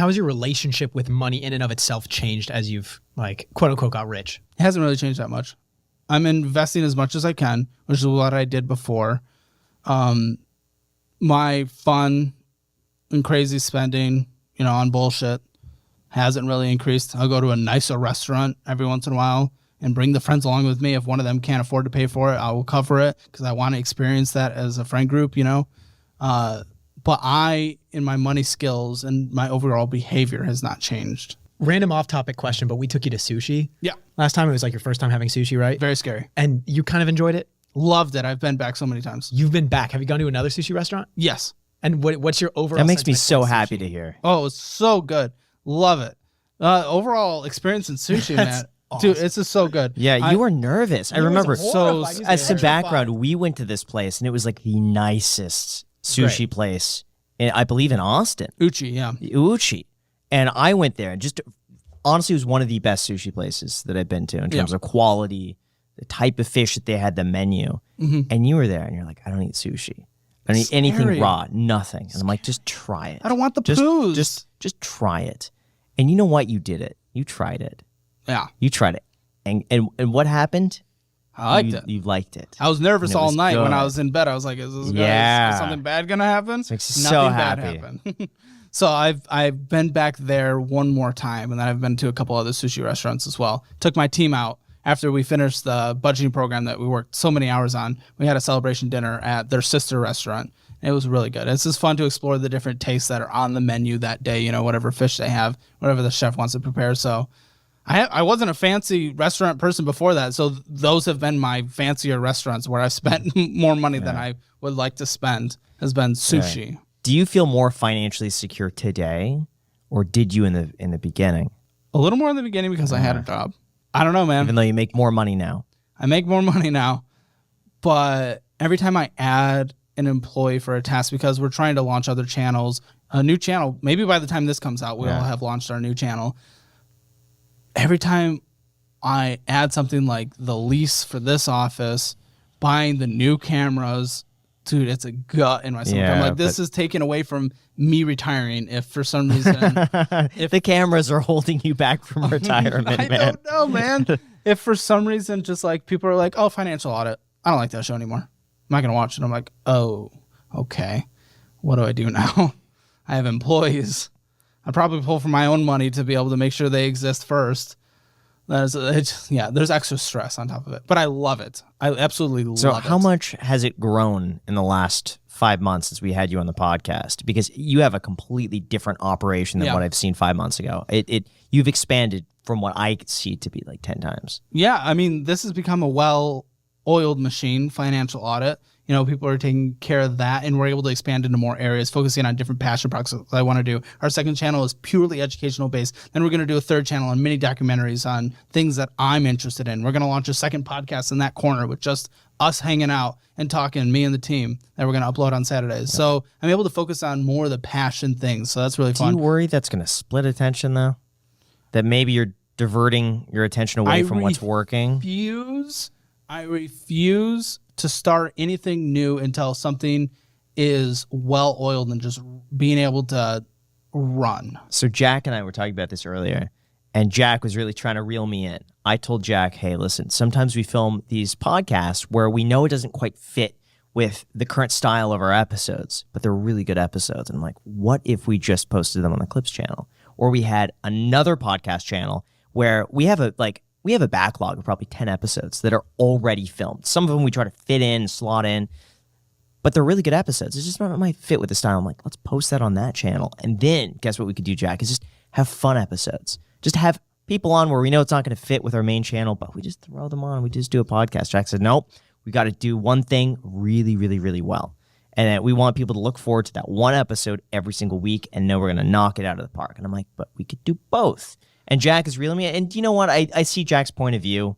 How has your relationship with money in and of itself changed as you've like quote unquote got rich? It hasn't really changed that much. I'm investing as much as I can, which is what I did before. My fun and crazy spending, on bullshit hasn't really increased. I'll go to a nicer restaurant every once in a while and bring the friends along with me. If one of them can't afford to pay for it, I will cover it because I want to experience that as a friend group, But in my money skills and my overall behavior has not changed. Random off-topic question, but we took you to sushi. Yeah. Last time it was like your first time having sushi, right? Very scary. And you kind of enjoyed it? Loved it. I've been back so many times. You've been back. Have you gone to another sushi restaurant? Yes. And what's your overall That makes me sentiment so towards happy sushi? to hear. Oh, it's so good. Love it. Overall experience in sushi, man. awesome. Dude, it's just so good. Yeah, you were nervous. I You were remember. horrified. You As some were background, terrified. we went to this place, and it was like the nicest sushi place, I believe, in Austin. Uchi, yeah. Uchi. And I went there, and just honestly, it was one of the best sushi places that I've been to in terms of quality, the type of fish that they had, the menu. And you were there, and you're like, I don't eat sushi. I don't eat anything raw, nothing. And I'm like, just try it. I don't want the poos. Just try it. And you know what? You did it. You tried it. Yeah. You tried it. And what happened? I liked it. You liked it. I was nervous And it all was night when I good. was in bed. I was like, is this Yeah. is something bad going to happen? Makes you Nothing so bad happy. happened. So I've been back there one more time, and then I've been to a couple other sushi restaurants as well. Took my team out after we finished the budgeting program that we worked so many hours on. We had a celebration dinner at their sister restaurant. It was really good. It's just fun to explore the different tastes that are on the menu that day, whatever fish they have, whatever the chef wants to prepare. So I wasn't a fancy restaurant person before that, so those have been my fancier restaurants where I've spent more money than I would like to spend, has been sushi. Do you feel more financially secure today, or did you in the beginning? A little more in the beginning because I had a job. I don't know, man. Even though you make more money now. I make more money now, but every time I add an employee for a task, because we're trying to launch other channels, a new channel, maybe by the time this comes out, we'll have launched our new channel. Every time I add something like the lease for this office, buying the new cameras, dude, it's a gut in my stomach. I'm Yeah, like, this is taken away from me retiring if for some reason. If the cameras are holding you back from retirement, I man. don't know, man. If for some reason just like people are like, oh, financial audit, I don't like that show anymore. I'm not going to watch it. I'm like, oh, okay. What do I do now? I have employees. I probably pull from my own money to be able to make sure they exist first. There's extra stress on top of it, but I love it. I absolutely love it. So how much has it grown in the last 5 months since we had you on the podcast? Because you have a completely different operation than what I've seen 5 months ago. You've expanded from what I see to be like 10 times. Yeah, I mean, this has become a well-oiled machine, financial audit. People are taking care of that, and we're able to expand into more areas, focusing on different passion projects that I want to do. Our second channel is purely educational based. Then we're going to do a third channel on mini documentaries on things that I'm interested in. We're going to launch a second podcast in that corner with just us hanging out and talking, me and the team, that we're going to upload on Saturdays. So I'm able to focus on more of the passion things. So that's really fun. Do you worry that's going to split attention, though? That maybe you're diverting your attention away from what's working? I refuse to start anything new until something is well-oiled and just being able to run. So Jack and I were talking about this earlier, and Jack was really trying to reel me in. I told Jack, hey, listen, sometimes we film these podcasts where we know it doesn't quite fit with the current style of our episodes, but they're really good episodes. And I'm like, what if we just posted them on the Clips channel? Or we had another podcast channel where we have a backlog of probably 10 episodes that are already filmed. Some of them we try to fit in, slot in, but they're really good episodes. It's just not might fit with the style. I'm like, let's post that on that channel. And then guess what we could do, Jack, is just have fun episodes. Just have people on where we know it's not going to fit with our main channel, but we just throw them on. We just do a podcast. Jack said, nope, we got to do one thing really, really, really well. And we want people to look forward to that one episode every single week and know we're going to knock it out of the park. And I'm like, but we could do both. And Jack is reeling me. And you know what? I see Jack's point of view,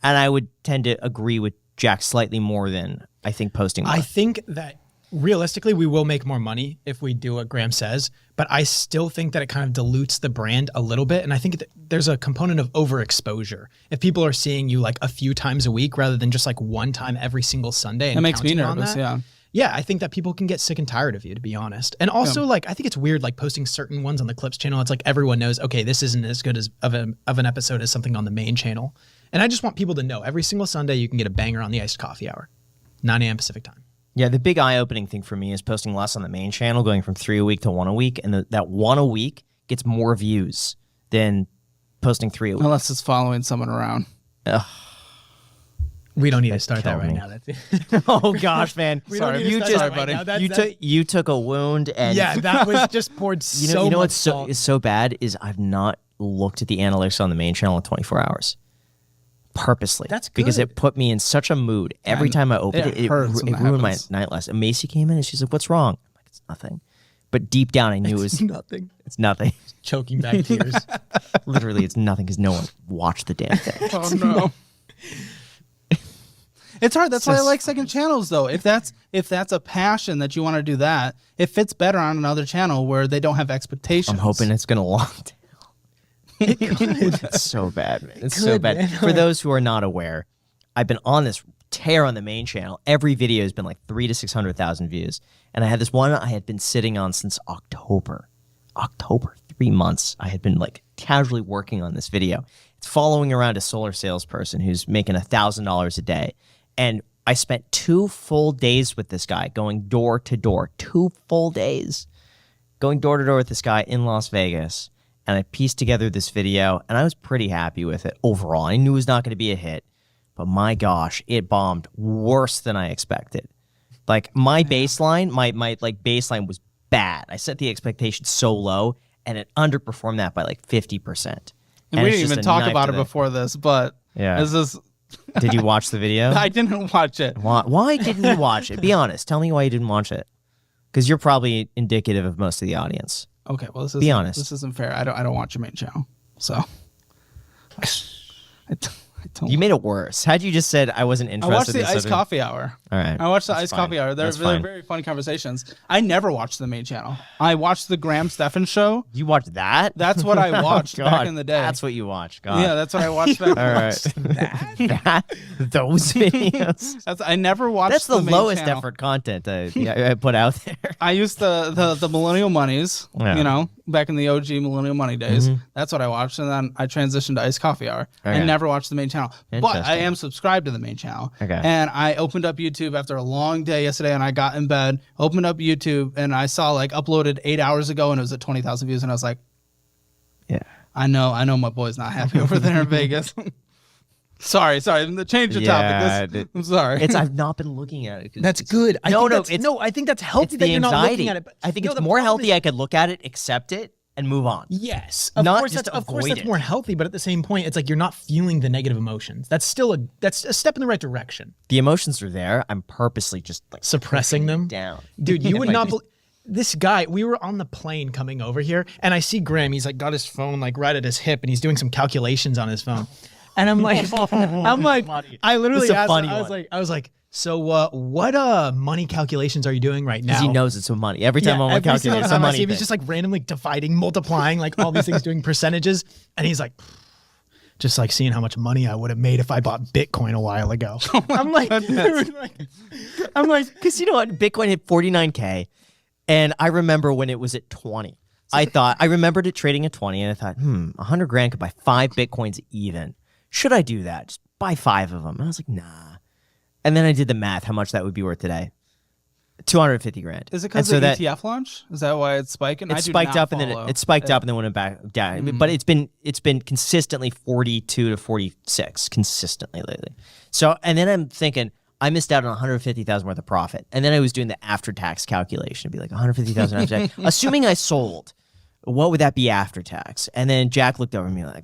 and I would tend to agree with Jack slightly more than I think posting more. I think that realistically, we will make more money if we do what Graham says, but I still think that it kind of dilutes the brand a little bit. And I think that there's a component of overexposure. If people are seeing you like a few times a week rather than just like one time every single Sunday. And that makes me counting on nervous, that, Yeah, I think that people can get sick and tired of you, to be honest. And also, like, I think it's weird, like, posting certain ones on the Clips channel. It's like everyone knows, okay, this isn't as good as of an episode as something on the main channel. And I just want people to know every single Sunday you can get a banger on the Iced Coffee Hour, 9 a.m. Pacific time. Yeah, the big eye-opening thing for me is posting less on the main channel, going from 3 a week to 1 a week, and that 1 a week gets more views than posting 3 a week. Unless it's following someone around. Ugh. We don't need to start that killed right me. now. That's Oh gosh, man! Sorry, you sorry, buddy. You took a wound, and yeah, that was just poured you know much what's salt. is so bad is I've not looked at the analytics on the main channel in 24 hours. Purposely. That's because good. it put me in such a mood every time I opened it. It hurts when that ruined my happens. night last. And Macy came in and she's like, "What's wrong?" I'm like, "It's nothing." But deep down, I knew it was nothing. it's nothing. Choking back tears. Literally, it's nothing because no one watched the damn thing. Oh no. It's hard. That's why I like second channels, though. If that's a passion that you want to do that, it fits better on another channel where they don't have expectations. I'm hoping it's gonna lock down. It's so bad, man. It's so bad. man. For those who are not aware, I've been on this tear on the main channel. Every video has been like 300,000 to 600,000 views, and I had this one I had been sitting on since October. 3 months. I had been like casually working on this video. It's following around a solar salesperson who's making $1,000 a day, and I spent 2 full days with this guy, going door to door. 2 full days going door to door with this guy in Las Vegas. And I pieced together this video, and I was pretty happy with it overall. I knew it was not going to be a hit, but my gosh, it bombed worse than I expected. Like my baseline, my baseline was bad. I set the expectation so low, and it underperformed that by like 50%. And we it's didn't just even a talk knife about to it the- before this, but Yeah. this is. Did you watch the video? I didn't watch it. Why didn't you watch it? Be honest. Tell me why you didn't watch it. Because you're probably indicative of most of the audience. Okay, well, Be honest. This isn't fair. I don't watch your main channel, so. I don't. You made it worse. Had you just said I wasn't I interested watched in the this Iced other- Coffee Hour. All right. I watched the That's Iced fine. Coffee Hour. They're That's fine. very funny conversations. I never watched the main channel. I watched the Graham Stephan show. You watched that? That's what I watched God, back in the day. That's what you watched. God. Yeah, that's what I watched back. All right. Those videos. I never watched. That's the main lowest channel. effort content I put out there. I used the Millennial Monies, Yeah. you know, back in the OG Millennial Money days. That's what I watched, and then I transitioned to Iced Coffee Hour. I Okay. never watched the main channel, but I Interesting. am subscribed to the main channel. Okay. And I opened up YouTube after a long day yesterday, and I got in bed, opened up YouTube, and I saw like uploaded 8 hours ago, and it was at 20,000 views, and I was like, Yeah. I know my boy's not happy over there in Vegas. Sorry, change the topic. I'm sorry. I've not been looking at it. 'Cause That's it's- good. I think that's, it's, no, I think that's healthy it's that the you're not anxiety. looking at it. But I think no, it's the more problem healthy. is- I could look at it, accept it, and move on. Yes, of Not course. just Of course, avoid that's it. more healthy. But at the same point, it's like you're not feeling the negative emotions. That's still that's a step in the right direction. The emotions are there. I'm purposely just like Suppressing them. down. Dude, you would Like, not believe this guy. We were on the plane coming over here, and I see Graham. He's like got his phone like right at his hip, and he's doing some calculations on his phone. And I'm like, I literally It's a asked. funny I was like, so what money calculations are you doing right now? He knows it's some money. Every time I'm on every single calculator, it's a time I money see him, he's thing. just like randomly dividing, multiplying, like all these things, doing percentages, and he's like, just like seeing how much money I would have made if I bought Bitcoin a while ago. I'm like, dude, I'm like, Because you know what? Bitcoin hit 49K. And I remember when it was at 20. I remembered it trading at 20, and I thought, 100 grand could buy 5 Bitcoins even. Should I do that? Just buy 5 of them. And I was like, nah. And then I did the math, how much that would be worth today. 250 grand. Is it And because of the ETF launch? Is that why it's spiking? It spiked up and then it spiked up and then went back down. But it's been consistently 42 to 46 consistently lately. So and then I'm thinking I missed out on 150,000 worth of profit. And then I was doing the after tax calculation. It'd be like 150,000 after tax. Assuming I sold, what would that be after tax? And then Jack looked over at me like,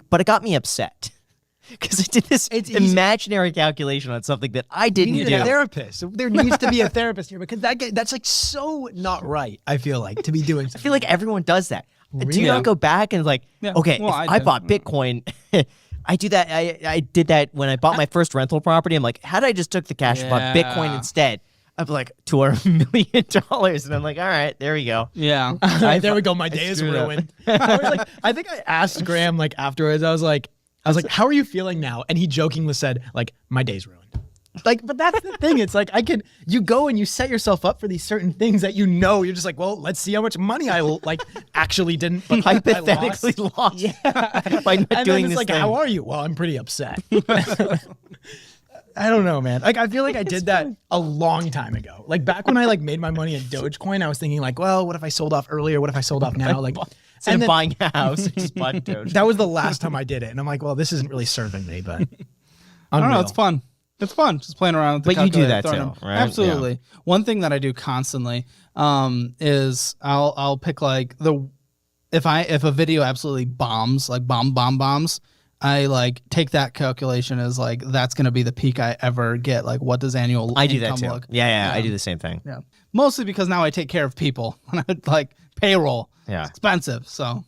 but it got me upset. Because I did this imaginary calculation on something that I didn't you do. need a therapist. There needs to be a therapist here because that's like so not right. I feel like to be doing. I feel like everyone does that. Do Really? you not go back and like, okay, well, if I I did. bought Bitcoin, I do that. I did that when I bought my first rental property. I'm like, had I just took the cash and bought Bitcoin Yeah. instead, I'd be like $200 million. And I'm like, all right, there we go. Yeah. There we go. My day is screwed up. ruined. I was like, I think I asked Graham like afterwards. I was like, how are you feeling now? And he jokingly said, like, my day's ruined. Like, but that's the thing. It's like you go and you set yourself up for these certain things that you're just like, well, let's see how much money I like actually didn't, but Hypothetically lost. Yeah. By not And doing then it's this like, thing. how are you? Well, I'm pretty upset. I don't know, man. Like, I feel like I did that a long time ago. Like back when I like made my money in Dogecoin, I was thinking like, well, what if I sold off earlier? What if I sold off now? Like, Instead and of then- buying a house, just bought Doge. that was the last time I did it. And I'm like, well, this isn't really serving me, but I don't know. It's fun. It's fun just playing around with the But you do calculator, that throwing too, them. right? Absolutely. One thing that I do constantly is I'll pick like if a video absolutely bombs, like bombs, I like take that calculation as like that's gonna be the peak I ever get. Like what does annual I do that income too. look? Yeah, I do the same thing. Yeah. Mostly because now I take care of people. Like payroll. Yeah. It's expensive. So